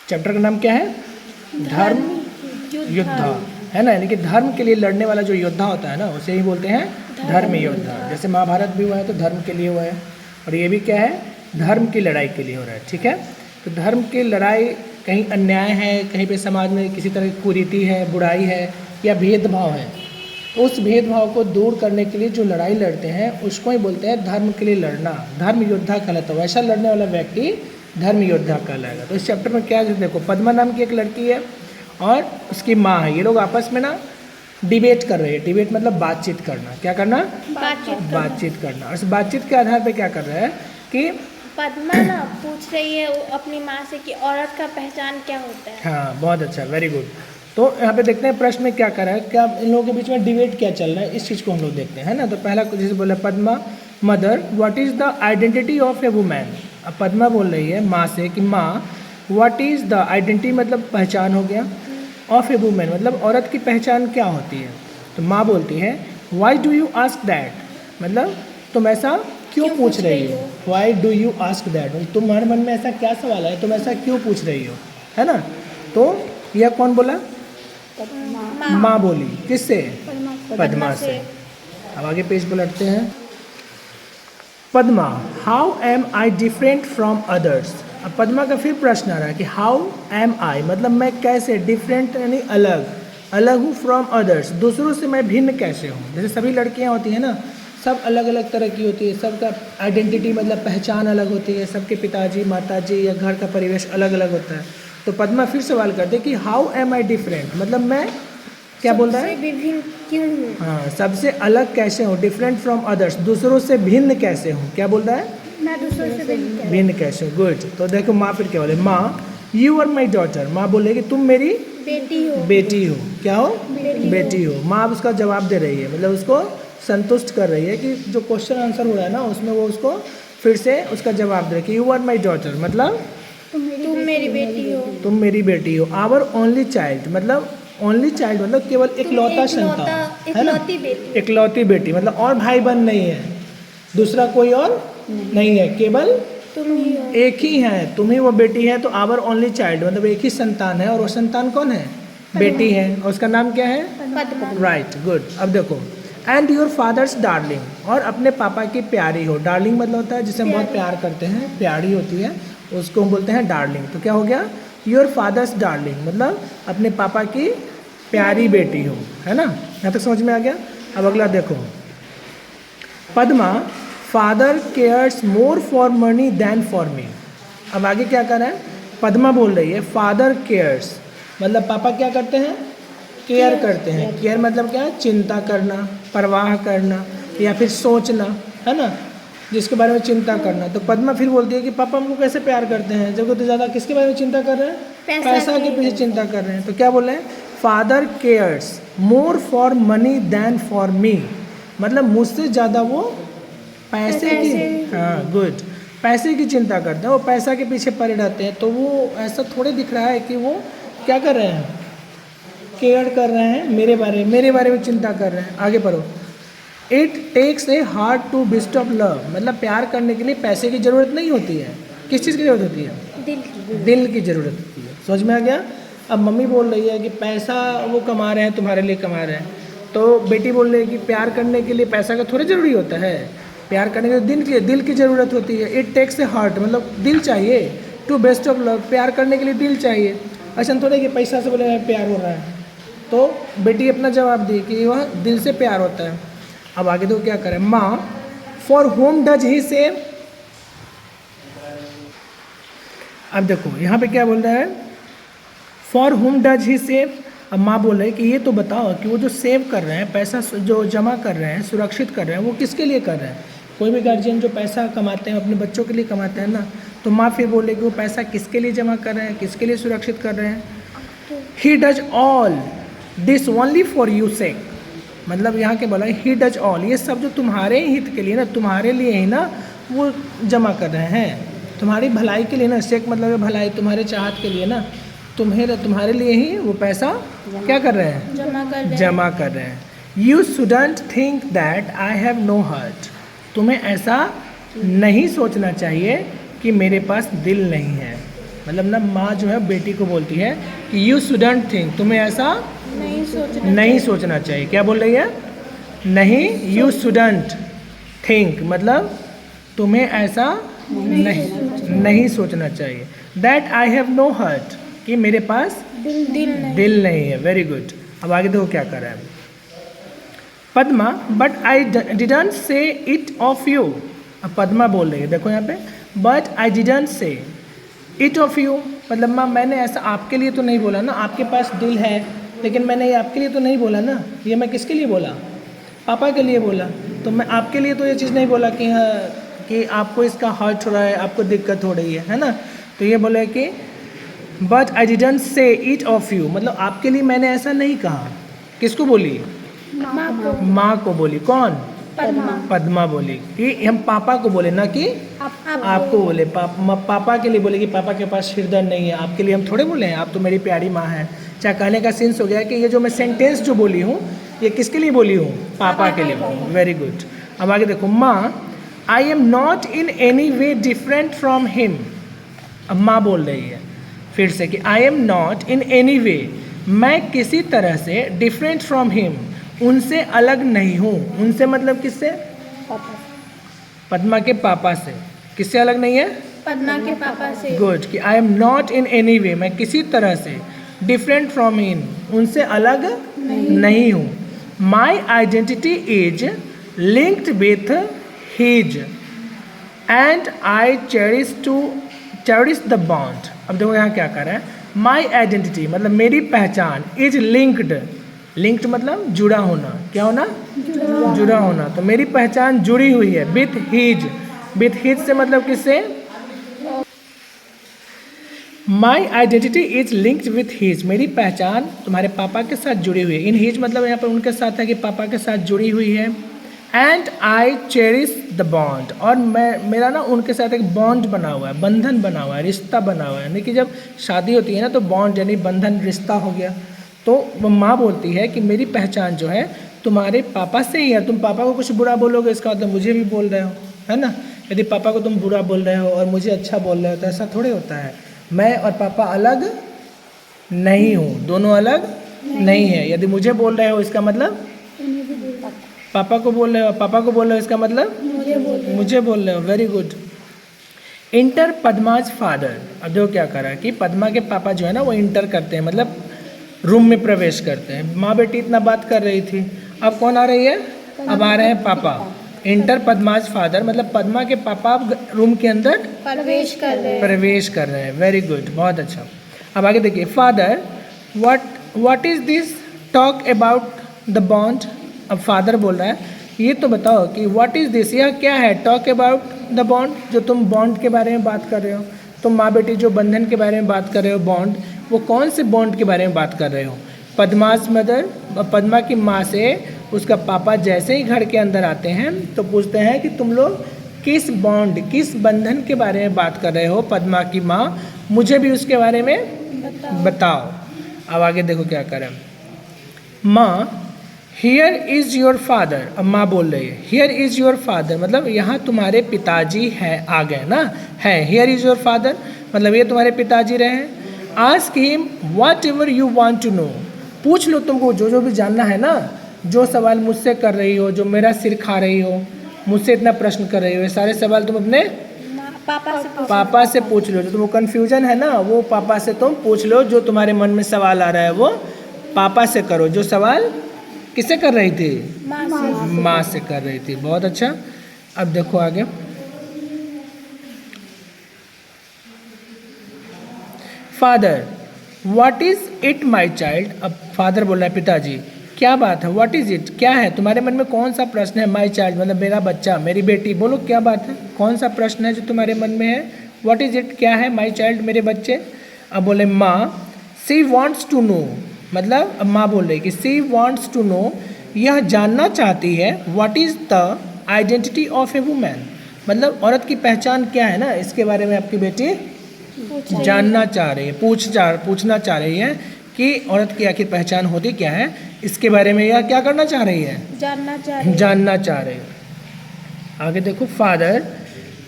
Chapter का नाम क्या है? धर्म योद्धा, है ना। यानी कि धर्म के लिए लड़ने वाला जो योद्धा होता है ना, उसे ही बोलते हैं धर्म योद्धा। जैसे महाभारत भी हुआ है तो धर्म के लिए हुआ है, और ये भी क्या है? धर्म की लड़ाई के लिए हो रहा है, ठीक है। तो धर्म की लड़ाई, कहीं अन्याय है, कहीं पे समाज में किसी तरह की कुरीति है, बुराई है या भेदभाव है, तो उस भेदभाव को दूर करने के लिए जो लड़ाई लड़ते हैं उसको ही बोलते हैं धर्म के लिए लड़ना। धर्म योद्धा कहलाता है, वैसा लड़ने वाला व्यक्ति धर्म योद्धा कहलाएगा। तो इस चैप्टर में क्या है, देखो पद्मा नाम की एक लड़की है और उसकी माँ है। ये लोग आपस में ना डिबेट कर रहे हैं। डिबेट मतलब बातचीत करना। क्या करना? बातचीत करना। और इस बातचीत के आधार पे क्या कर रहा है कि पद्मा ना पूछ रही है अपनी माँ से कि औरत का पहचान क्या होता है। हाँ, बहुत अच्छा, वेरी गुड। तो यहाँ पे देखते हैं प्रश्न में क्या कर रहा है, क्या इन लोगों के बीच में डिबेट क्या चल रहा है, इस चीज़ को हम लोग देखते हैं ना। तो पहला कुछ जैसे बोला, Padma mother what is the identity of a women. अब पद्मा बोल रही है माँ से कि माँ व्हाट इज़ द आइडेंटिटी, मतलब पहचान हो गया, ऑफ ए वुमेन मतलब औरत की पहचान क्या होती है। तो माँ बोलती है why do you ask that, मतलब तुम ऐसा क्यों पूछ रही हो। Why do you ask that, तुम्हारे मन में ऐसा क्या सवाल है, तुम ऐसा क्यों पूछ रही हो, है ना। तो यह कौन बोला? माँ बोली। किससे? पद्मा से। अब आगे पेज पलटते हैं। Padma how am I different from others. अब पद्मा का फिर प्रश्न आ रहा है कि हाउ एम आई, मतलब मैं कैसे, डिफरेंट यानी अलग हूँ, फ्रॉम अदर्स, दूसरों से मैं भिन्न कैसे हूँ। जैसे सभी लड़कियाँ होती हैं ना, सब अलग अलग तरह की होती है, सबका आइडेंटिटी मतलब पहचान अलग होती है, सबके पिताजी माताजी या घर का परिवेश अलग अलग होता है। तो पद्मा फिर सवाल करते कि हाउ एम आई डिफरेंट, मतलब मैं क्या बोल रहा है, विभिन्न क्यों हूँ। हाँ, सबसे अलग कैसे हूँ, डिफरेंट फ्रॉम अदर्स, दूसरों से भिन्न कैसे हूँ। क्या बोल रहा है? मैं दूसरों से भिन्न कैसे हूँ। गुड। तो देखो माँ फिर क्या बोले, माँ यू आर माई डॉटर। माँ बोलेगी तुम मेरी बेटी हो। क्या हो? बेटी हो। माँ अब उसका जवाब दे रही है, मतलब उसको संतुष्ट कर रही है कि जो क्वेश्चन आंसर हो रहा है ना उसमें वो उसको फिर से उसका जवाब दे रही है कि यू आर माई डॉटर, मतलब तुम मेरी बेटी हो। तुम मेरी बेटी हो। आवर ओनली चाइल्ड, मतलब ओनली चाइल्ड मतलब केवल इकलौता संतान, है ना, इकलौती बेटी, मतलब और भाई बहन नहीं है, दूसरा कोई और नहीं है, केवल तुम ही हो। एक ही है, तुम ही वो बेटी है। तो आवर ओनली चाइल्ड मतलब एक ही संतान है, और वो संतान कौन है? बेटी है, और उसका नाम क्या है? पद्मा। Right, good. अब देखो एंड योर फादर्स डार्लिंग, और अपने पापा की प्यारी हो। डार्लिंग मतलब होता है जिसे हम बहुत प्यार करते हैं, प्यारी होती है, उसको हम बोलते हैं डार्लिंग। तो क्या हो गया? योर फादर्स डार्लिंग मतलब अपने पापा की प्यारी बेटी हो, है ना। यहाँ तक समझ में आ गया। अब अगला देखो, Padma father cares more for money than for me. अब आगे क्या कर रहा है, पद्मा बोल रही है फादर केयर्स मतलब पापा क्या करते हैं? केयर करते हैं। केयर मतलब क्या है? चिंता करना, परवाह करना, या फिर सोचना, है ना, जिसके बारे में चिंता करना। तो पद्मा फिर बोलती है कि पापा हमको कैसे प्यार करते हैं, जबकि तो ज़्यादा किसके बारे में चिंता कर रहे हैं? पैसा के पीछे चिंता कर रहे हैं। तो क्या बोल रहे हैं? Father cares more for money than for me, मतलब मुझसे ज़्यादा वो पैसे की, हाँ गुड, पैसे की चिंता करते हैं, वो पैसा के पीछे पड़े रहते हैं। तो वो ऐसा थोड़े दिख रहा है कि वो क्या कर रहे हैं? केयर कर रहे हैं मेरे बारे में चिंता कर रहे हैं। आगे पढ़ो। It takes a heart to bestow love, मतलब प्यार करने के लिए पैसे की ज़रूरत नहीं होती है। किस चीज़ की ज़रूरत होती है? दिल की ज़रूरत होती है। समझ में आ गया। अब मम्मी बोल रही है कि पैसा वो कमा रहे हैं, तुम्हारे लिए कमा रहे हैं, तो बेटी बोल रही है कि प्यार करने के लिए पैसा का थोड़ा ज़रूरी होता है, प्यार करने के लिए दिल की ज़रूरत होती है। इट टेक्स ए हार्ट मतलब दिल चाहिए, टू बेस्ट ऑफ लव प्यार करने के लिए दिल चाहिए। ऐसा थोड़ा कि पैसा से बोले प्यार हो रहा है। तो बेटी अपना जवाब दी कि वह दिल से प्यार होता है। अब आगे तो क्या करें, माँ for home does he save. अब देखो यहाँ पे क्या बोल रहा है, for home does he save. अब माँ बोल रहे हैं कि ये तो बताओ कि वो जो सेव कर रहे हैं, पैसा जो जमा कर रहे हैं, सुरक्षित कर रहे हैं, वो किसके लिए कर रहे हैं। कोई भी गार्जियन जो पैसा कमाते हैं अपने बच्चों के लिए कमाते हैं ना, तो माँ फिर बोले कि वो पैसा किसके लिए जमा कर रहे हैं, किसके लिए सुरक्षित कर रहे हैं। He does all this only for you sake, मतलब यहाँ के बोला ही डज ऑल, ये सब जो तुम्हारे हित के लिए ना, तुम्हारे लिए ही ना वो जमा कर रहे हैं, तुम्हारी भलाई के लिए ना। सेक मतलब है भलाई, तुम्हारे चाहत के लिए ना, तुम्हारे लिए ही वो पैसा क्या कर रहे हैं? जमा कर रहे हैं। You shouldn't think that I have no heart, तुम्हें ऐसा नहीं सोचना चाहिए कि मेरे पास दिल नहीं है। मतलब ना माँ जो है बेटी को बोलती है कि यू शुडंट थिंक, तुम्हें ऐसा नहीं सोचना चाहिए। क्या बोल रही है? नहीं, यू शुडंट थिंक मतलब तुम्हें ऐसा नहीं सोचना चाहिए। That I have no heart, कि मेरे पास दिल नहीं है। Very good. अब आगे देखो क्या कर रहा है Padma, but I didn't say it of you. अब पद्मा बोल रही है, देखो यहाँ पे, but I didn't say it of you, मतलब माँ मैंने ऐसा आपके लिए तो नहीं बोला ना, आपके पास दिल है लेकिन मैंने ये आपके लिए तो नहीं बोला ना, ये मैं किसके लिए बोला? पापा के लिए बोला। तो मैं आपके लिए तो ये चीज़ नहीं बोला कि हाँ कि आपको इसका हर्ट हो रहा है, आपको दिक्कत हो रही है ना। तो ये बोले कि but I didn't say it of you, मतलब आपके लिए मैंने ऐसा नहीं कहा। किसको बोली? माँ को बोली। कौन? पद्मा बोली कि हम पापा को बोले ना कि आपको बोले। पापा के लिए बोले कि पापा के पास हृदय नहीं है, आपके लिए हम थोड़े बोले हैं, आप तो मेरी प्यारी माँ हैं। चाहे कहने का सेंस हो गया कि ये जो मैं सेंटेंस जो बोली हूँ ये किसके लिए बोली हूँ? पापा के लिए बोली। Very good. अब आगे देखो, माँ I am not in any way different from him. अब माँ बोल रही है फिर से कि I am not in any way, मैं किसी तरह से डिफरेंट फ्रॉम हिम, उनसे अलग नहीं हूँ। उनसे मतलब किससे? पद्मा के पापा से। किससे अलग नहीं है? पद्मा के पापा से। गुड। कि I am not in any way, मैं किसी तरह से डिफरेंट फ्रॉम हिम, उनसे अलग नहीं हूँ। My identity is linked with his and I cherish the bond. अब देखो यहाँ क्या कर रहा है, माई आइडेंटिटी मतलब मेरी पहचान, इज लिंक्ड मतलब जुड़ा होना। क्या होना? जुड़ा होना। तो मेरी पहचान जुड़ी हुई है विथ हिज से मतलब किससे? My identity is linked with his, मेरी पहचान तुम्हारे पापा के साथ जुड़ी हुई है। इन हिज मतलब यहाँ पर उनके साथ है कि पापा के साथ जुड़ी हुई है। And I cherish the bond, और मेरा ना उनके साथ एक बॉन्ड बना हुआ है, बंधन बना हुआ है, रिश्ता बना हुआ है। यानी कि जब शादी होती है ना तो बॉन्ड यानी बंधन, रिश्ता हो गया। तो वो माँ बोलती है कि मेरी पहचान जो है तुम्हारे पापा से ही है। तुम पापा को कुछ बुरा बोलोगे इसका मतलब मुझे भी बोल रहे हो, है ना। यदि पापा को तुम बुरा बोल रहे हो और मुझे अच्छा बोल रहे हो तो ऐसा थोड़े होता है। मैं और पापा अलग नहीं हूँ, दोनों अलग नहीं है। यदि मुझे बोल रहे हो इसका मतलब पापा को बोल रहे हो, पापा को बोल रहे हो इसका मतलब मुझे बोल रहे हो। Very good. Enter Padma's father. अब देखो क्या करा कि पद्मा के पापा जो है ना वो इंटर करते हैं, मतलब रूम में प्रवेश करते हैं। माँ बेटी इतना बात कर रही थी, अब कौन आ रही है? अब आ रहे हैं पापा। इंटर पद्माज फादर मतलब पद्मा के पापा अब रूम के अंदर प्रवेश कर रहे हैं। वेरी गुड, बहुत अच्छा। अब आगे देखिए, father what is this talk about the bond. अब फादर बोल रहा है ये तो बताओ कि व्हाट इज दिस, यह क्या है? टॉक अबाउट द बॉन्ड, जो तुम बॉन्ड के बारे में बात कर रहे हो, तुम माँ बेटी जो बंधन के बारे में बात कर रहे हो, बॉन्ड, वो कौन से बॉन्ड के बारे में बात कर रहे हो? पद्मास मदर, पद्मा की माँ से उसका पापा जैसे ही घर के अंदर आते हैं तो पूछते हैं कि तुम लोग किस बॉन्ड, किस बंधन के बारे में बात कर रहे हो? पद्मा की माँ, मुझे भी उसके बारे में बताओ। अब आगे देखो क्या करें। माँ हियर इज़ योर फादर। अब माँ बोल रही है हियर इज़ योर फादर मतलब यहाँ तुम्हारे पिताजी हैं, आ गए ना, है। हियर इज़ योर फादर मतलब ये तुम्हारे पिताजी रहे हैं। Ask him whatever you want to know, पूछ लो तुमको जो जो भी जानना है ना, जो सवाल मुझसे कर रही हो, जो मेरा सिर खा रही हो, मुझसे इतना प्रश्न कर रही हो, ये सारे सवाल तुम अपने पापा से पूछ लो। जो तुमको कन्फ्यूजन है ना वो पापा से तुम पूछ लो, जो तुम्हारे मन में सवाल आ रहा है वो पापा से करो। जो सवाल किससे कर रही थी? माँ से कर रही थी। बहुत अच्छा। अब देखो आगे, father what is it my child. अब फादर बोल रहा है पिताजी क्या बात है, व्हाट इज इट क्या है, तुम्हारे मन में कौन सा प्रश्न है? माई चाइल्ड मतलब मेरा बच्चा, मेरी बेटी, बोलो क्या बात है, कौन सा प्रश्न है जो तुम्हारे मन में है? व्हाट इज इट क्या है? माई चाइल्ड मेरे बच्चे। अब बोले माँ सी वॉन्ट्स टू नो मतलब अब माँ बोल रही कि सी वॉन्ट्स टू नो, यह जानना चाहती है, what is the identity of a women मतलब औरत की पहचान क्या है ना, इसके बारे में आपकी बेटी जानना चाह रही है, पूछना चाह रही है कि औरत की आखिर पहचान होती क्या है, इसके बारे में यह क्या करना चाह रही है? जानना चाह रही है। आगे देखो, father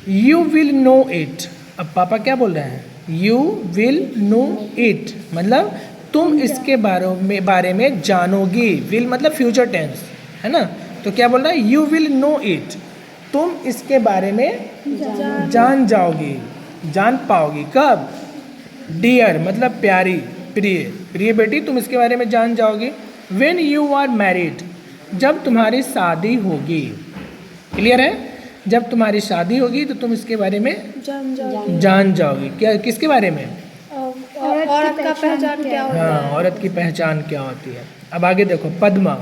you will know it. अब पापा क्या बोल रहे हैं? यू विल नो इट, मतलब तुम इसके बारे में जानोगी। विल मतलब फ्यूचर टेंस है ना, तो क्या बोल रहा है, यू विल नो इट, तुम इसके बारे में जान जाओगी, जान पाओगी। कब? डियर मतलब प्यारी, प्रिय, प्रिय बेटी तुम इसके बारे में जान जाओगी। व्हेन यू आर मैरिड, जब तुम्हारी शादी होगी। क्लियर है? जब तुम्हारी शादी होगी तो तुम इसके बारे में जान जाओगी। क्या? किसके बारे में? औरत का पहचान क्या होता है? हाँ, औरत की पहचान क्या होती है। अब आगे देखो, Padma,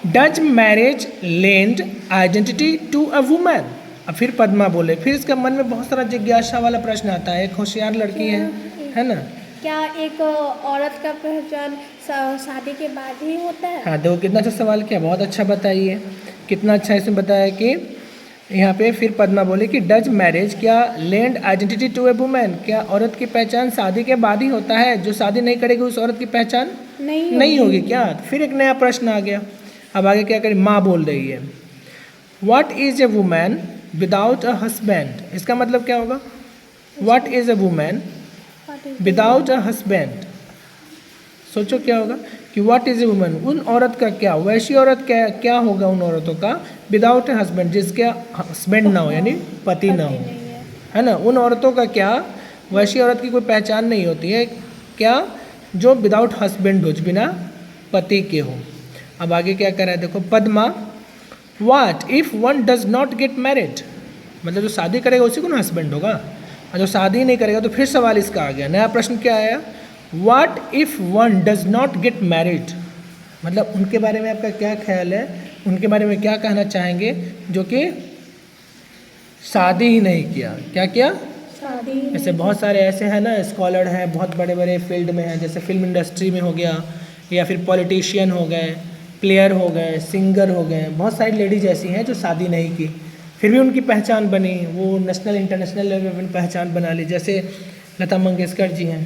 does marriage lend identity to a woman. अब फिर पद्मा बोले, फिर इसका मन में बहुत सारा जिज्ञासा वाला प्रश्न आता है। एक होशियार लड़की है ना। क्या एक औरत का पहचान शादी के बाद ही होता है? हाँ देखो कितना अच्छा सवाल किया, बहुत अच्छा बताइए, कितना अच्छा इसमें बताया कि यहाँ पे फिर पद्मा बोले कि डज मैरिज, क्या land identity to a woman, क्या औरत की पहचान शादी के बाद ही होता है? जो शादी नहीं करेगी उस औरत की पहचान नहीं होगी क्या? फिर एक नया प्रश्न आ गया। अब आगे क्या करें, माँ बोल रही है, what is a women without a husband. इसका मतलब क्या होगा? What is a women without a husband. सोचो क्या होगा कि व्हाट इज ए वुमन, उन औरत का क्या, वैसी औरत क्या होगा उन औरतों का विदाउट ए हस्बैंड, जिसके हस्बैंड ना हो यानी पति ना हो, है ना। उन औरतों का क्या, वैसी औरत की कोई पहचान नहीं होती है क्या, जो विदाउट हस्बैंड हो, बिना पति के हो। अब आगे क्या कर रहा है देखो, Padma, what if one does not get married, मतलब जो शादी करेगा उसी को ना हस्बैंड होगा, और जो शादी नहीं करेगा तो फिर सवाल इसका आ गया, नया प्रश्न क्या आया, what if one does not get married, मतलब उनके बारे में आपका क्या ख्याल है, उनके बारे में क्या कहना चाहेंगे जो कि शादी ही नहीं किया। क्या किया? ऐसे बहुत सारे ऐसे हैं ना, स्कॉलर हैं, बहुत बड़े बड़े फील्ड में हैं, जैसे फिल्म इंडस्ट्री में हो गया, या फिर पॉलिटिशियन हो गए, प्लेयर हो गए, सिंगर हो गए, बहुत सारी लेडीज ऐसी हैं जो शादी नहीं की, फिर भी उनकी पहचान बनी, वो नेशनल इंटरनेशनल लेवल पर पहचान बना ली। जैसे लता मंगेशकर जी हैं,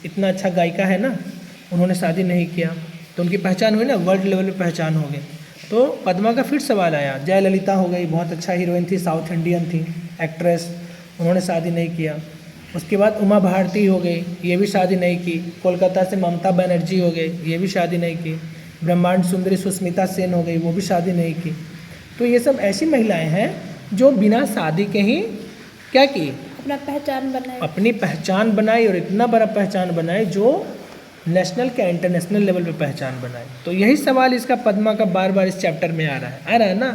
इतना अच्छा गायिका है ना, उन्होंने शादी नहीं किया तो उनकी पहचान हुई ना, वर्ल्ड लेवल पे पहचान हो गई। तो पद्मा का फिर सवाल आया, जयललिता हो गई, बहुत अच्छा हीरोइन थी, साउथ इंडियन थी एक्ट्रेस, उन्होंने शादी नहीं किया। उसके बाद उमा भारती हो गई, ये भी शादी नहीं की। कोलकाता से ममता बनर्जी हो गई, ये भी शादी नहीं की। ब्रह्मांड सुंदरी सुष्मिता सेन हो गई, वो भी शादी नहीं की। तो ये सब ऐसी महिलाएं हैं जो बिना शादी के ही क्या की, अपनी पहचान बनाई, और इतना बड़ा पहचान बनाई जो नेशनल क्या इंटरनेशनल लेवल पे पहचान बनाई। तो यही सवाल इसका पद्मा का बार बार इस चैप्टर में आ रहा है ना,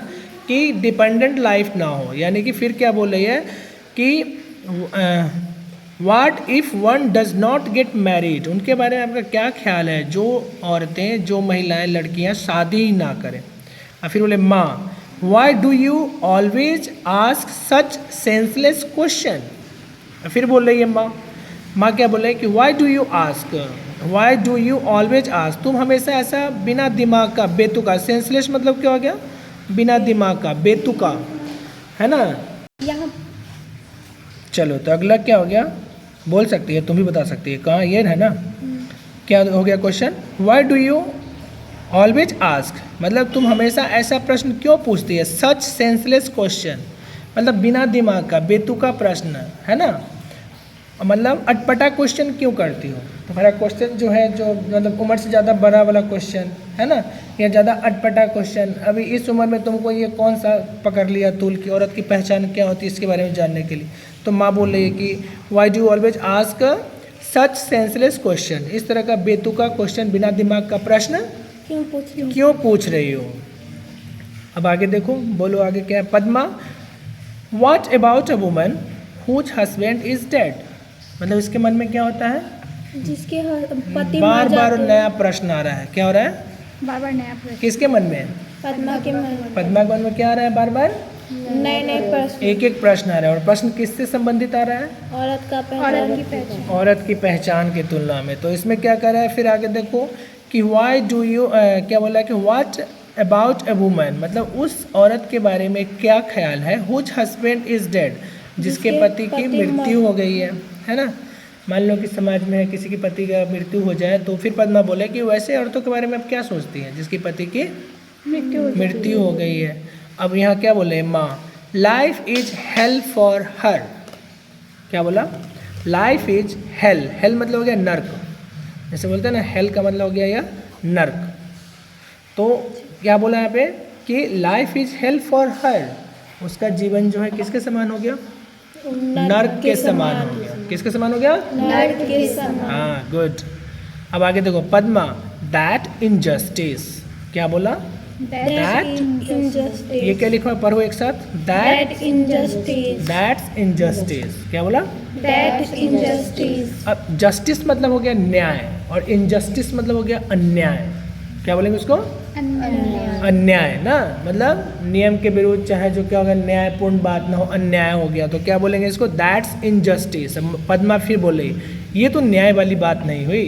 कि डिपेंडेंट लाइफ ना हो, यानी कि फिर क्या बोल रही है कि what if one does not get married, उनके बारे में आपका क्या ख्याल है, जो औरतें, जो महिलाएं, लड़कियां शादी ही ना करें। और फिर बोले, माँ, why do you always ask such senseless question. फिर बोल रही है माँ क्या बोल रही है कि why do you ask, why do you always ask, तुम हमेशा ऐसा बिना दिमाग का, बेतुका, सेंसलेस मतलब क्या हो गया, बिना दिमाग का, बेतुका, है ना। चलो तो अगला क्या हो गया, बोल सकती है, तुम भी बता सकती है, कहाँ ये है ना, क्या हो गया question, why do you always ask, मतलब तुम हमेशा ऐसा प्रश्न क्यों पूछती है, सच सेंसलेस क्वेश्चन, मतलब बिना दिमाग का, बेतुका प्रश्न, है ना, मतलब अटपटा क्वेश्चन क्यों करती हो। तुम्हारा क्वेश्चन जो है, जो मतलब उम्र से ज़्यादा बड़ा वाला क्वेश्चन है ना, या ज़्यादा अटपटा क्वेश्चन, अभी इस उम्र में तुमको ये कौन सा पकड़ लिया तूल की, औरत की पहचान क्या होती है इसके बारे में जानने के लिए। तो माँ बोल रही है कि why do always ask such senseless question, इस तरह का बेतुका क्वेश्चन, बिना दिमाग का प्रश्न क्यों पूछ रही हो। अब आगे देखो, बोलो आगे क्या है, Padma, what about a woman whose husband is dead, मतलब इसके मन में क्या होता है, जिसके पति बार बार नया प्रश्न आ रहा है, क्या हो रहा है, बार बार नया प्रश्न, किसके मन में, पद्मा के मन में, पद्मा के मन में क्या आ रहा है, बार बार नए प्रश्न, एक एक प्रश्न आ रहा है, और प्रश्न किससे संबंधित आ रहा है, औरत की पहचान की तुलना में। तो इसमें क्या कर रहा है, फिर आगे देखो कि वाई डू यू, क्या बोला है कि व्हाट अबाउट अ वुमन, मतलब उस औरत के बारे में क्या ख्याल है, हुज हस्बैंड इज डेड, जिसके पति की मृत्यु हो गई है ना। मान लो कि समाज में किसी की पति का मृत्यु हो जाए, तो फिर पद्मा बोले कि वैसे औरतों के बारे में आप क्या सोचती हैं जिसकी पति की मृत्यु हो गई है। अब यहाँ क्या बोले माँ, life is hello for her, क्या बोला, लाइफ इज हेल, हेल मतलब हो गया नर्क, जैसे बोलते हैं ना हेल का मतलब हो गया या नर्क। तो क्या बोला यहाँ पे कि life is hello for her, उसका जीवन जो है किसके समान हो गया, नर्क के समान हो गया। किसके समान हो गया, नर्क के समान। हाँ गुड। अब आगे देखो पद्मा, दैट इनजस्टिस, क्या बोला, That injustice. ये क्या लिखा है, पढ़ो एक साथ, That injustice. दैट्स इनजस्टिस, क्या बोला। That injustice. अब जस्टिस मतलब हो गया न्याय और इनजस्टिस मतलब हो गया अन्याय, क्या बोलेंगे उसको, अन्याय ना, मतलब नियम के विरुद्ध चाहे जो क्या होगा न्यायपूर्ण बात ना हो, अन्याय हो गया, तो क्या बोलेंगे इसको, दैट्स इनजस्टिस। पद्मा फिर बोले ये तो न्याय वाली बात नहीं हुई,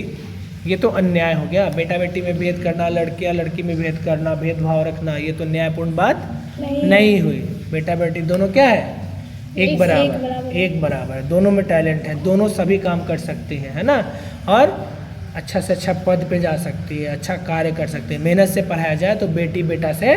ये तो अन्याय हो गया, बेटा बेटी में भेद करना, लड़कियां लड़की में भेद करना, भेदभाव रखना, ये तो न्यायपूर्ण बात नहीं हुई। बेटा बेटी दोनों क्या है, एक बराबर, एक बराबर, दोनों में टैलेंट है, दोनों सभी काम कर सकती है ना, और अच्छा से अच्छा पद पे जा सकती है, अच्छा कार्य कर सकती है। मेहनत से पढ़ाया जाए तो बेटी बेटा से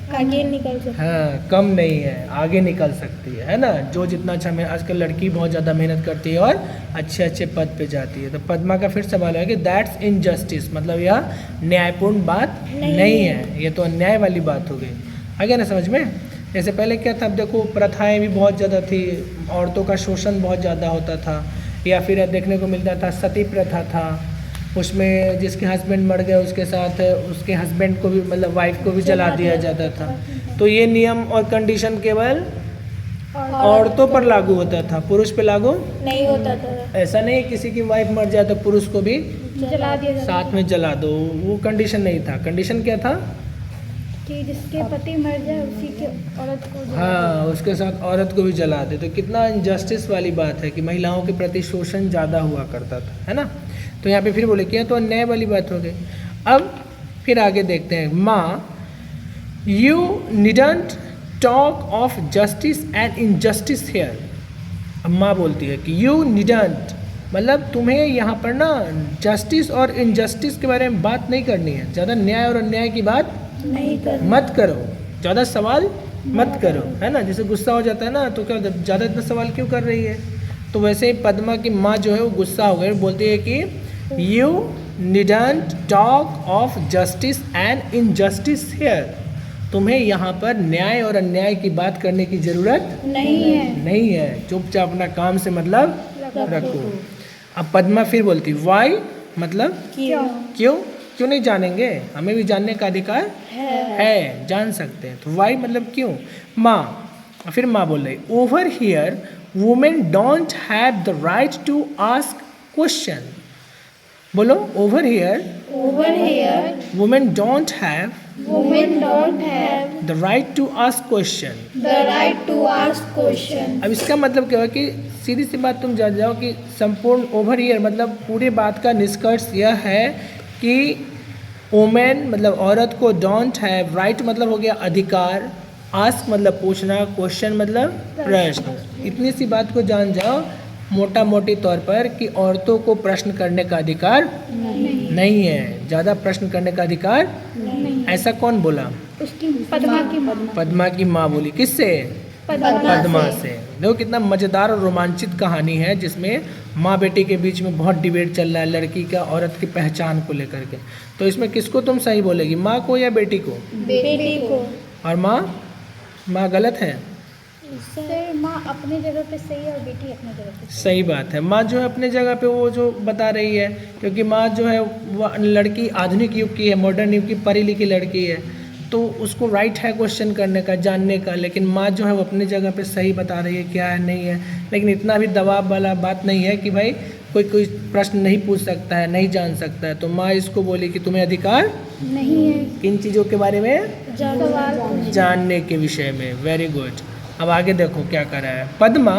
आगे निकल सकते। हाँ कम नहीं है, आगे निकल सकती है ना, जो जितना अच्छा आजकल लड़की बहुत ज़्यादा मेहनत करती है और अच्छे अच्छे पद पे जाती है। तो पद्मा का फिर सवाल है कि दैट्स इनजस्टिस, मतलब यह न्यायपूर्ण बात नहीं है, ये तो अन्याय वाली बात हो गई। आगे ना समझ में, जैसे पहले क्या था, अब देखो प्रथाएं भी बहुत ज़्यादा थी, औरतों का शोषण बहुत ज़्यादा होता था, या फिर देखने को मिलता था सती प्रथा था, उसमें जिसके हस्बैंड मर गए उसके साथ उसके हस्बैंड को भी, मतलब वाइफ को भी जला दिया जाता था। तो ये नियम और कंडीशन केवल औरतों पर लागू होता था, पुरुष पे लागू नहीं होता था। ऐसा नहीं किसी की वाइफ मर जाए तो पुरुष को भी जला दिया साथ में जला दो, वो कंडीशन नहीं था। कंडीशन क्या था कि जिसके पति मर जाए उसी के औरत को हाँ उसके साथ औरत को भी जला दे। तो कितना इनजस्टिस वाली बात है कि महिलाओं के प्रति शोषण ज़्यादा हुआ करता था, है ना। तो यहाँ पे फिर बोले क्या, तो अन्याय वाली बात हो गई। अब फिर आगे देखते हैं, माँ you needn't talk of justice and injustice here. अब माँ बोलती है कि यू नीडंट, मतलब तुम्हें यहाँ पर ना जस्टिस और इनजस्टिस के बारे में बात नहीं करनी है, ज़्यादा न्याय और अन्याय की बात नहीं कर मत करो, ज़्यादा सवाल मत करो, है ना। जैसे गुस्सा हो जाता है ना, तो क्या ज़्यादा इतना सवाल क्यों कर रही है। तो वैसे ही पद्मा की माँ जो है वो गुस्सा हो गई, बोलती है कि you needn't talk of justice and injustice here, तुम्हें यहाँ पर न्याय और अन्याय की बात करने की ज़रूरत नहीं है, चुपचाप अपना काम से मतलब रखो। अब पद्मा फिर बोलती वाई, मतलब क्यों नहीं जानेंगे, हमें भी जानने का अधिकार है, जान सकते हैं। तो वाई मतलब क्यों। माँ, फिर माँ बोल रही over here women don't have the right to ask question. बोलो over here women don't have the right to ask question. अब इसका मतलब क्या है कि सीधी सी बात तुम जान जाओ कि संपूर्ण ओवर हियर मतलब पूरी बात का निष्कर्ष यह है कि वुमेन मतलब औरत को डोंट हैव, राइट मतलब हो गया अधिकार, आस्क मतलब पूछना, क्वेश्चन मतलब प्रश्न। इतनी सी बात को जान जाओ मोटा मोटी तौर पर कि औरतों को प्रश्न करने का अधिकार नहीं है, ज़्यादा प्रश्न करने का अधिकार ऐसा कौन बोला, उसकी पद्मा की माँ बोली। किससे, पद्मा से। देखो कितना मज़ेदार और रोमांचित कहानी है जिसमें माँ बेटी के बीच में बहुत डिबेट चल रहा है लड़की का औरत की पहचान को लेकर के। तो इसमें किसको तुम सही बोलेगी, माँ को या बेटी को। और माँ गलत है। सर माँ अपनी जगह पे सही है और बेटी अपनी जगह पे सही बात है, माँ जो है अपने जगह पे वो जो बता रही है, क्योंकि माँ जो है वो लड़की आधुनिक युग की है, मॉडर्न युग की पढ़ी लिखी लड़की है, तो उसको राइट है क्वेश्चन करने का, जानने का। लेकिन माँ जो है वो अपनी जगह पे सही बता रही है क्या है नहीं है। लेकिन इतना भी दबाव वाला बात नहीं है कि भाई कोई प्रश्न नहीं पूछ सकता है, नहीं जान सकता है। तो माँ इसको बोली कि तुम्हें अधिकार नहीं है किन चीज़ों के बारे में, जानने के विषय में। Very good. अब आगे देखो क्या कर रहा है Padma,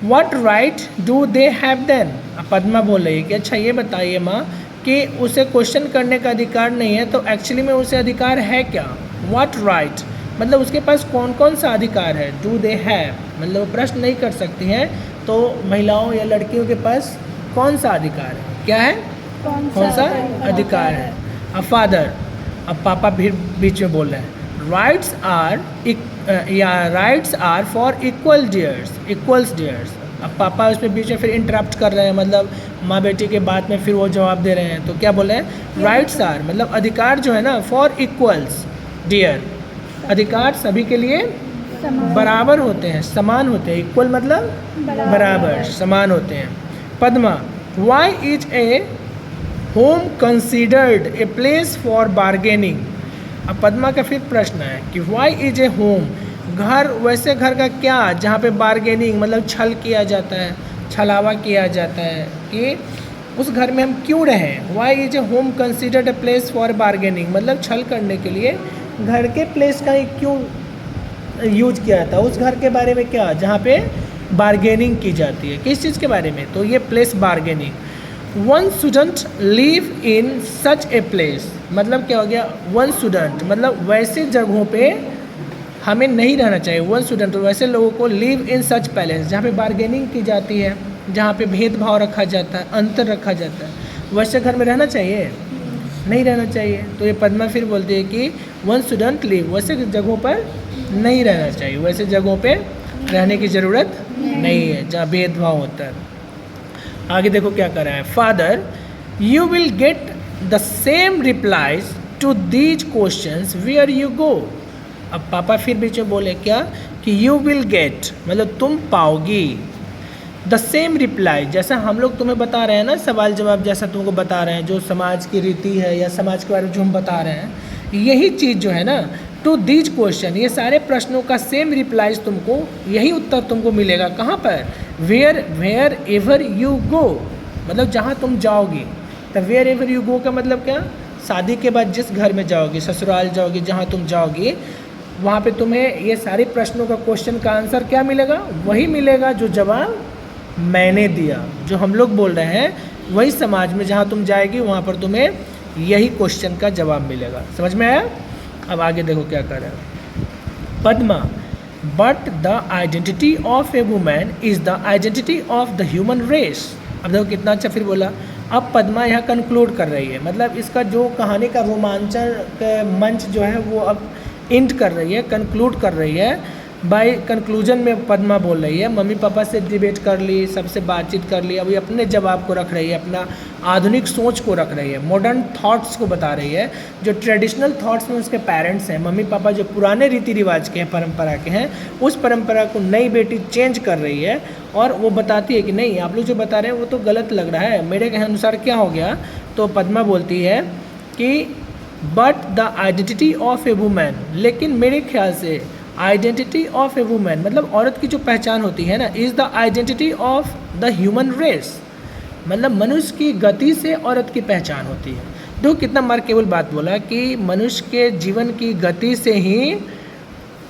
what right do they have then. अब पद्मा बोल रही है कि अच्छा ये बताइए माँ कि उसे क्वेश्चन करने का अधिकार नहीं है, तो एक्चुअली में उसे अधिकार है क्या। व्हाट राइट मतलब उसके पास कौन कौन सा अधिकार है। डू दे हैव मतलब वो प्रश्न नहीं कर सकती हैं, तो महिलाओं या लड़कियों के पास कौन सा अधिकार है, क्या है, कौन सा अधिकार है। अब फादर, अब पापा भी बीच में बोल रहे हैं, rights are for equals dears. अब पापा उसमें बीच में फिर इंटरप्ट कर रहे हैं, मतलब माँ बेटी के बाद में फिर वो जवाब दे रहे हैं, तो क्या बोले हैं, राइट्स आर, मतलब अधिकार जो है ना, फॉर इक्वल्स डियर, अधिकार सभी के लिए बराबर होते हैं, समान होते हैं, इक्वल मतलब बराबर, समान होते हैं। Padma, why is a home considered a place for bargaining. अब पद्मा का फिर प्रश्न है कि वाई इज ए होम, घर, वैसे घर का क्या जहाँ पे बार्गेनिंग मतलब छल किया जाता है, छलावा किया जाता है, कि उस घर में हम क्यों रहें। Why is a home considered a place for bargaining, मतलब छल करने के लिए घर के प्लेस का ही क्यों यूज किया जाता है, उस घर के बारे में क्या जहाँ पे बार्गेनिंग की जाती है, किस चीज़ के बारे में, तो ये place bargaining. One shouldn't live in such a place, मतलब क्या हो गया, वन शुडंट मतलब वैसे जगहों पे हमें नहीं रहना चाहिए, वन शुडंट वैसे लोगों को लिव इन सच पैलेस जहाँ पे बार्गेनिंग की जाती है, जहाँ पे भेदभाव रखा जाता है, अंतर रखा जाता है, वैसे घर में रहना चाहिए, नहीं रहना चाहिए। तो ये पद्मा फिर बोलती है कि वन शुडंट लिव, वैसे जगहों पर नहीं रहना चाहिए, वैसे जगहों पे रहने की ज़रूरत नहीं है जहाँ भेदभाव होता है। आगे देखो क्या कर रहा है, father, you will get the same replies to these questions where you go. अब पापा फिर बीच में बोले क्या, कि यू विल गेट मतलब तुम पाओगी, द सेम रिप्लाई, जैसा हम लोग तुम्हें बता रहे हैं ना, सवाल जवाब जैसा तुमको बता रहे हैं, जो समाज की रीति है या समाज के बारे में जो हम बता रहे हैं, यही चीज़ जो है ना, टू दीज क्वेश्चन, ये सारे प्रश्नों का सेम रिप्लाईज तुमको, यही उत्तर तुमको मिलेगा कहाँ पर, वेयर एवर यू गो, मतलब जहाँ तुम जाओगी। तो वेयर एवर यू गो का मतलब क्या, शादी के बाद जिस घर में जाओगी, ससुराल जाओगी, जहाँ तुम जाओगी, वहाँ पे तुम्हें ये सारे प्रश्नों का क्वेश्चन का आंसर क्या मिलेगा, वही मिलेगा जो जवाब मैंने दिया, जो हम लोग बोल रहे हैं, वही समाज में जहाँ तुम जाएगी वहाँ पर तुम्हें यही क्वेश्चन का जवाब मिलेगा। समझ में आया। अब आगे देखो क्या कर रहा है, Padma, but the identity of a women is the identity of the human race. अब देखो कितना अच्छा फिर बोला। अब पद्मा यहाँ कंक्लूड कर रही है, मतलब इसका जो कहानी का रोमांचन का मंच जो है वो अब इंड कर रही है, कंक्लूड कर रही है। बाय कंक्लूजन में पद्मा बोल रही है, मम्मी पापा से डिबेट कर ली, सबसे बातचीत कर ली, अभी अपने जवाब को रख रही है, अपना आधुनिक सोच को रख रही है, मॉडर्न थॉट्स को बता रही है। जो ट्रेडिशनल थॉट्स में उसके पेरेंट्स हैं, मम्मी पापा जो पुराने रीति रिवाज के हैं, परंपरा के हैं, उस परंपरा को नई बेटी चेंज कर रही है और वो बताती है कि नहीं, आप लोग जो बता रहे हैं वो तो गलत लग रहा है, मेरे के अनुसार क्या हो गया। तो पद्मा बोलती है कि but the identity of a women, लेकिन मेरे ख्याल से आइडेंटिटी ऑफ ए वुमेन मतलब औरत की जो पहचान होती है ना, is the identity of the human race, मतलब मनुष्य की गति से औरत की पहचान होती है। देखो कितना मार्केबल बात बोला कि मनुष्य के जीवन की गति से ही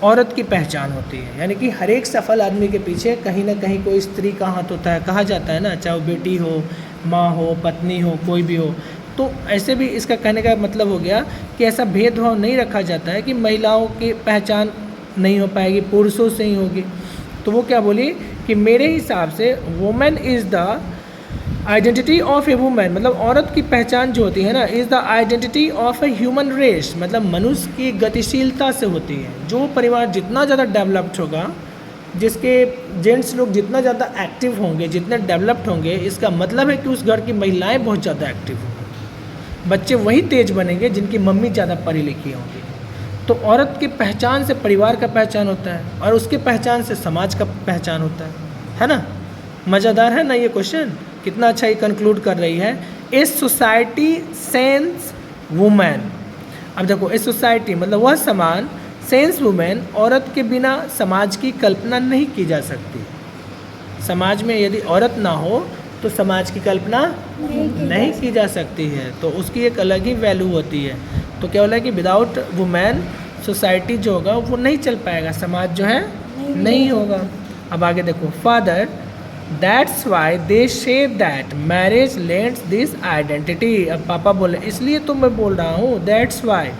औरत की पहचान होती है, यानी कि हर एक सफल आदमी के पीछे कहीं ना कहीं कोई स्त्री का हाथ होता है, कहा जाता है ना, चाहे वो बेटी हो, माँ हो, पत्नी हो, कोई भी हो। तो ऐसे भी इसका कहने का मतलब हो गया कि ऐसा भेदभाव नहीं रखा जाता है कि महिलाओं की पहचान नहीं हो पाएगी, पुरुषों से ही होगी। तो वो क्या बोली कि मेरे हिसाब से women is the identity of a women, मतलब औरत की पहचान जो होती है ना, is the identity of a human race, मतलब मनुष्य की गतिशीलता से होती है। जो परिवार जितना ज़्यादा डेवलप्ड होगा, जिसके जेंट्स लोग जितना ज़्यादा एक्टिव होंगे, जितने डेवलप्ड होंगे, इसका मतलब है कि उस घर की महिलाएं बहुत ज़्यादा एक्टिव होंगी, बच्चे वही तेज बनेंगे जिनकी मम्मी ज़्यादा पढ़ी लिखी होंगी। तो औरत की पहचान से परिवार का पहचान होता है और उसकी पहचान से समाज का पहचान होता है ना। मज़ेदार है ना ये क्वेश्चन, कितना अच्छा ये कंक्लूड कर रही है। ए सोसाइटी सेंस वुमेन, अब देखो ए सोसाइटी मतलब वह समान, सेंस वुमेन, औरत के बिना समाज की कल्पना नहीं की जा सकती। समाज में यदि औरत ना हो तो समाज की कल्पना नहीं की जा सकती है, तो उसकी एक अलग ही वैल्यू होती है। तो क्या बोला कि विदाउट वुमेन सोसाइटी जो होगा वो नहीं चल पाएगा, समाज जो है नहीं होगा। अब आगे देखो, father, that's why they say that marriage lends this identity. अब पापा बोले इसलिए तो मैं बोल रहा हूँ, दैट्स वाई,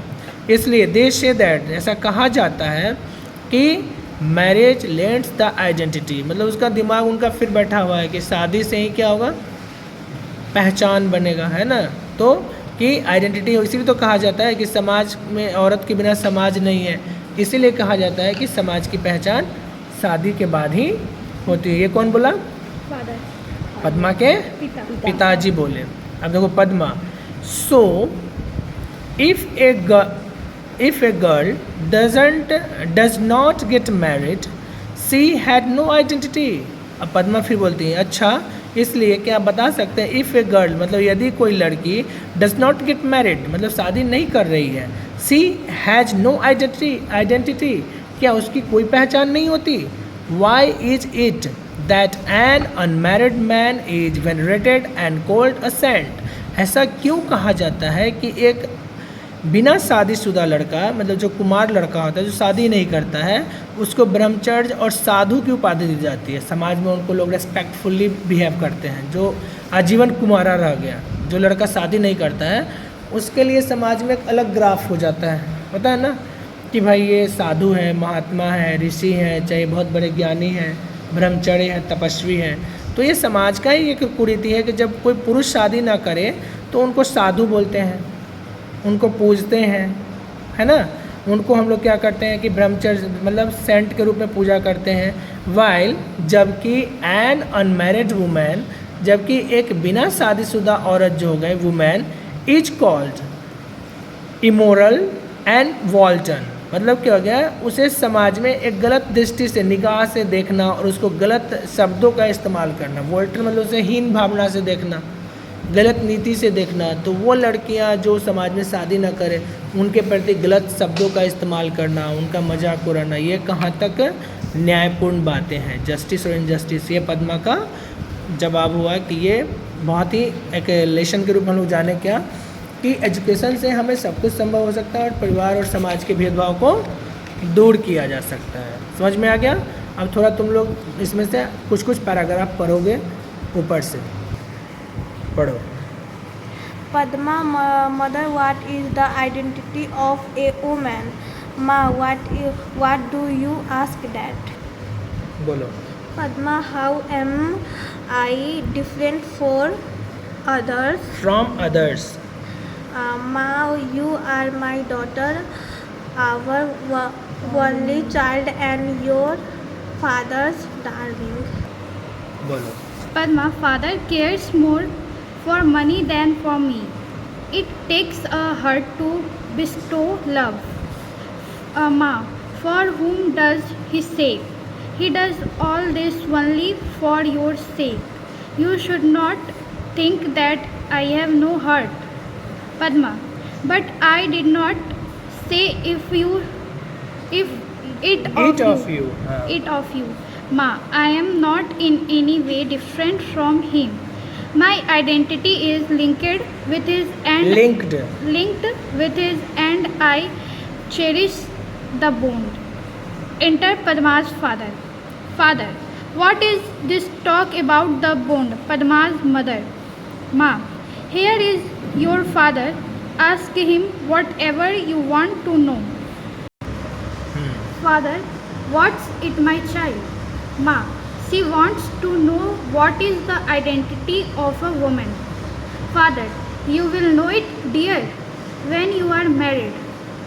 इसलिए दे से दैट, ऐसा कहा जाता है कि मैरिज लेंड्स द आइडेंटिटी, मतलब उसका दिमाग उनका फिर बैठा हुआ है कि शादी से ही क्या होगा, पहचान बनेगा, है ना। तो कि आइडेंटिटी, इसीलिए तो कहा जाता है कि समाज में औरत के बिना समाज नहीं है, इसीलिए कहा जाता है कि समाज की पहचान शादी के बाद ही होती है। ये कौन बोला, पद्मा के पिता पिताजी बोले। अब देखो Padma, so if a girl does not get married she had no identity. अब पद्मा फिर बोलती है, अच्छा इसलिए क्या आप बता सकते हैं, इफ़ ए गर्ल मतलब यदि कोई लड़की डज नॉट गेट मैरिड मतलब शादी नहीं कर रही है, सी हैज़ नो आइडेंटिटी क्या उसकी कोई पहचान नहीं होती। Why is it that an unmarried man is venerated and called a saint. ऐसा क्यों कहा जाता है कि एक बिना शादीशुदा लड़का मतलब जो कुमार लड़का होता है जो शादी नहीं करता है उसको ब्रह्मचर्य और साधु की उपाधि दी जाती है। समाज में उनको लोग रेस्पेक्टफुल्ली बिहेव करते हैं। जो आजीवन कुमारा रह गया, जो लड़का शादी नहीं करता है, उसके लिए समाज में एक अलग ग्राफ हो जाता है, पता है ना, कि भाई ये साधु है, महात्मा है, ऋषि हैं, चाहे बहुत बड़े ज्ञानी हैं, ब्रह्मचर्य है, तपस्वी हैं। तो ये समाज का ही एक कुरीति है कि जब कोई पुरुष शादी ना करे तो उनको साधु बोलते हैं, उनको पूजते हैं, है ना। उनको हम लोग क्या करते हैं कि ब्रह्मचर्य मतलब सेंट के रूप में पूजा करते हैं। वाइल जबकि एन अनमैरिड वुमेन, जबकि एक बिना शादीशुदा औरत जो हो गई women, is called immoral and वॉल्टन। मतलब क्या हो गया, उसे समाज में एक गलत दृष्टि से निगाह से देखना और उसको गलत शब्दों का इस्तेमाल करना। वॉल्टन मतलब उसे हीन भावना से देखना, गलत नीति से देखना। तो वो लड़कियां जो समाज में शादी ना करें उनके प्रति गलत शब्दों का इस्तेमाल करना, उनका मजाक उड़ाना, ये कहाँ तक न्यायपूर्ण बातें हैं। जस्टिस और इनजस्टिस, ये पद्मा का जवाब हुआ कि ये बहुत ही एक लेसन के रूप में हम लोग जाने क्या कि एजुकेशन से हमें सब कुछ संभव हो सकता है और परिवार और समाज के भेदभाव को दूर किया जा सकता है। समझ में आ गया। अब थोड़ा तुम लोग इसमें से कुछ पैराग्राफ पढ़ोगे, ऊपर से पढ़ो। Padma, mother, what is the identity of a woman? Ma, what do you ask that? बोलो। Padma, how am I different for others? From others. Ma, you are my daughter, our only child and your father's darling. बोलो। Padma, father cares more for money than for me. It takes a heart to bestow love. Ma, for whom does he say? He does all this only for your sake. You should not think that I have no heart. Padma, but I did not say if it of you. It of you. Ma, I am not in any way different from him. My identity is linked with his and I cherish the bond. Enter Padma's father. Father, what is this talk about the bond? Padma's mother. Ma, here is your father. Ask him whatever you want to know. Father, what's it, my child? Ma, she wants to know what is the identity of a woman. Father, you will know it, dear, when you are married.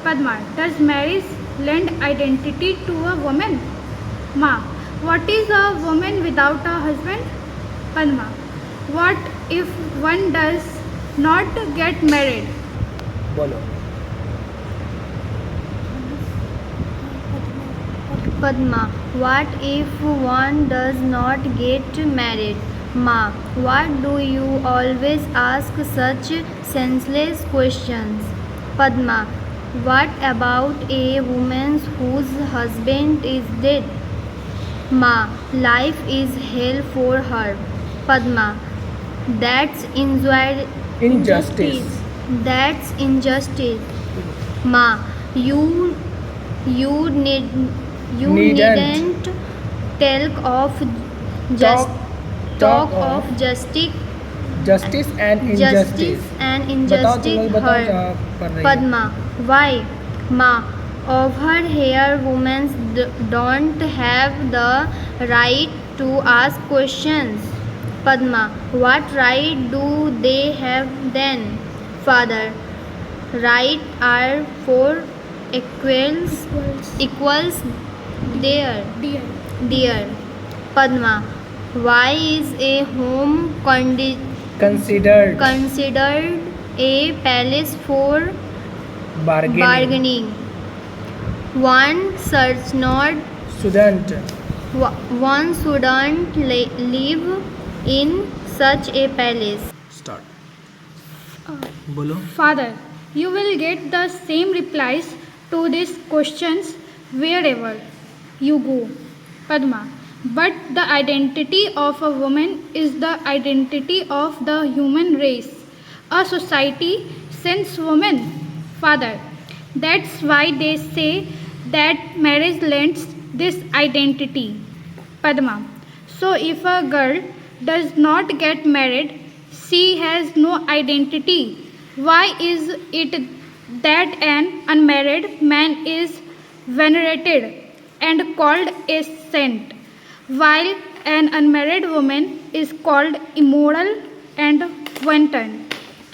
Padma, does marriage lend identity to a woman? Ma, what is a woman without a husband? Padma, what if one does not get married? बोलो। Padma, what if one does not get married? Ma, what do you always ask such senseless questions? Padma, what about a woman whose husband is dead? Ma, life is hell for her. Padma, that's Injustice. That's injustice. Ma, you needn't talk of justice and injustice. बताओ तुम लोग, बताओ जहाँ पढ़ रही हो। Padma, why? Ma, of her hair women don't have the right to ask questions. Padma, what right do they have then? Father, right are for equals dear. Padma, Why is a home considered considered a palace for bargaining bargaining? One should not. Student One shouldn't live in such a palace. Start बोलो Father, you will get the same replies to these questions wherever you go. Padma, but the identity of a woman is the identity of the human race. A society sends women. Father, that's why they say that marriage lends this identity. Padma, so if a girl does not get married, she has no identity. Why is it that an unmarried man is venerated and called a saint, while an unmarried woman is called immoral and wanton?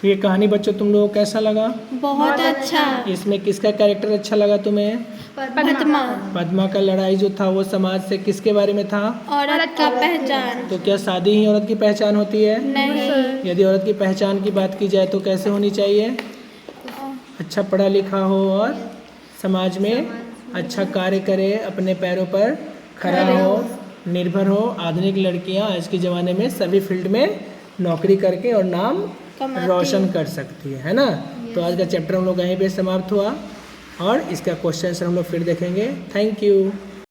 तो ये कहानी बच्चों तुम लोगों को कैसा लगा? बहुत अच्छा। इसमें किसका कैरेक्टर अच्छा लगा तुम्हें? पद्मा। पद्मा का लड़ाई जो था वो समाज से किसके बारे में था? औरत का पहचान। तो क्या शादी ही औरत की पहचान होती है? नहीं। यदि औरत की पहचान की बात की जाए तो कैसे होनी चाहिए? अच्छा पढ़ा लिखा हो और समाज में अच्छा कार्य करे, अपने पैरों पर खड़ा हो, निर्भर हो। आधुनिक लड़कियां आज के ज़माने में सभी फील्ड में नौकरी करके और नाम रोशन कर सकती है ना? तो आज का चैप्टर हम लोग यहीं पे समाप्त हुआ और इसका क्वेश्चन आंसर हम लोग फिर देखेंगे। Thank you.